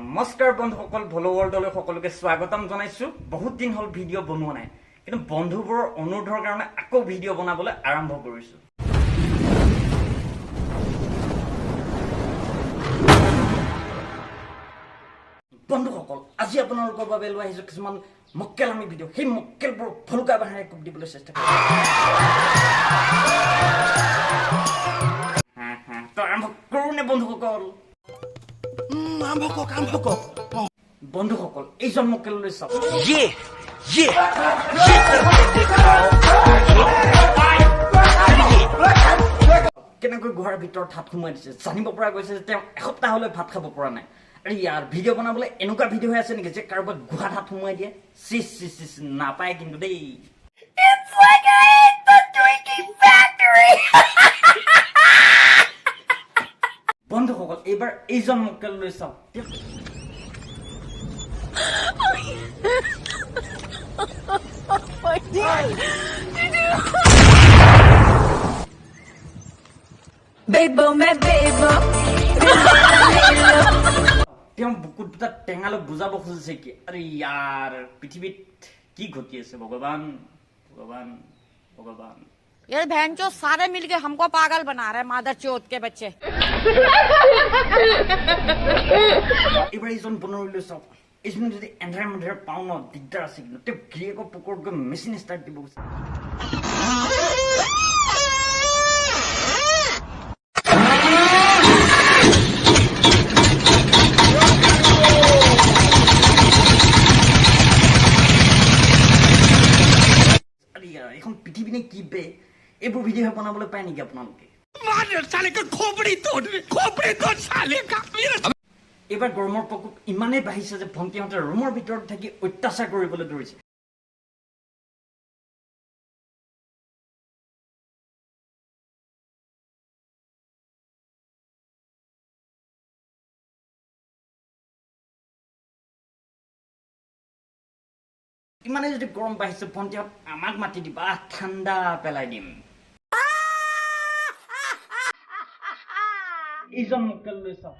নমস্কাৰ বন্ধুসকল ভলো ৱৰ্ল্ডলৈ সকলোকে স্বাগতম জনাইছো বহুত দিন হল ভিডিঅ' বনোৱা নাই কিন্তু বন্ধুবোৰৰ অনুৰোধৰ কাৰণে আকৌ ভিডিঅ' বনাবলৈ আৰম্ভ কৰিছো বন্ধুসকল আজি আপোনালোকৰ বাবে লৈ আহিছো কিছুমান মক্কেলামি ভিডিঅ' সেই মক্কেলবোৰ ভলুকা বাহাৰে কোপ দিবলৈ চেষ্টা কৰিছো তো আৰম্ভ কৰোনে বন্ধুসকল বন্ধুসকল এইজন মক্কেললৈ চাওক কেনেকৈ গুহাৰ ভিতৰত হাত সোমাই দিছে জানিব পৰা গৈছে যে তেওঁ এসপ্তাহলৈ ভাত খাব পৰা নাই আৰু ইয়াৰ ভিডিঅ' বনাবলৈ এনেকুৱা ভিডিঅ' হৈ আছে নেকি যে কাৰোবাক গুহাত হাত সোমাই দিয়ে চিচ নাপায় কিন্তু দেই বন্ধুসকল এইবাৰ এইজন মক্কেললৈ চাওক তেওঁ বুকুত দুটা টেঙালৈ বুজাব খুজিছে কি আৰে ইয়াৰ পৃথিৱীত কি ঘটি আছে ভগৱান ভগৱান ভগৱান ये बहन चो सारे मिलके हमको पागल बना रहे मादर चोत के बच्चे এবাৰ এইজন বনৰীলৈ চাওক এইজন যদি এন্ধাৰে মন্ধাৰে পাওঁ ন দিগদাৰ আছে কিন্তু তেওঁ গিৰিয়েকৰ পুকুৰত গৈ মেচিন ষ্টাৰ্ট দিব গৈছে এখন পৃথিৱী নে কি বে এইবোৰ ভিডিঅ' বনাবলৈ পায় নেকি আপোনালোকে এইবাৰ গৰমৰ প্ৰকোপ ইমানেই বাঢ়িছে যে ভণ্টিহঁতে ৰুমৰ ভিতৰত থাকি অত্যাচাৰ কৰিবলৈ ধৰিছে ইমানে যদি গৰম বাঢ়িছে ভণ্টিহঁত আমাক মাতি দিবা ঠাণ্ডা পেলাই দিম এইজন মক্কেললৈ চাওক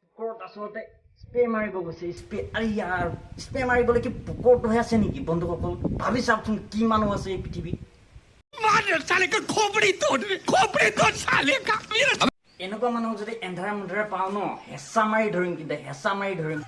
পুকুৰত আচলতে স্প্ৰে মাৰিব গৈছে স্প্ৰে আৰে ইয়াৰ স্প্ৰে মাৰিবলৈ কি পুকুৰত হৈ আছে নেকি বন্ধুসকল ভাবি চাওকচোন কি মানুহ আছে এই পৃথিৱীত এনেকুৱা মানুহ যদি এন্ধাৰে মুন্ধাৰে পাওঁ ন হেঁচা মাৰি ধৰিম কিন্তু হেঁচা মাৰি ধৰিম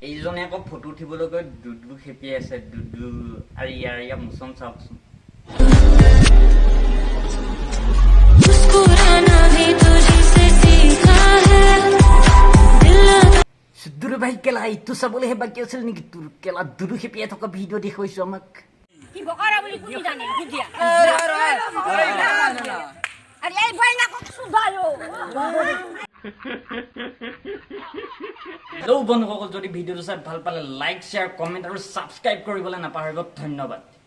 এইজনে আকৌ ফটো উঠিবলৈ গৈ দুডু খেপিয়াই আছে দুডু আৰু ইয়াৰ মোচন চাওকচোন দুডু ভাই কেলা ইটো চাবলৈহে বাকী আছিল নেকি তোৰ কেলা দুডু খেপিয়াই থকা ভিডিঅ' দেখুৱাইছো আমাক বন্ধুসকল যদি ভিডিঅ'টো চাই ভাল পালে লাইক শ্বেয়াৰ কমেণ্ট আৰু ছাবস্ক্ৰাইব কৰিবলৈ নাপাহৰিব ধন্যবাদ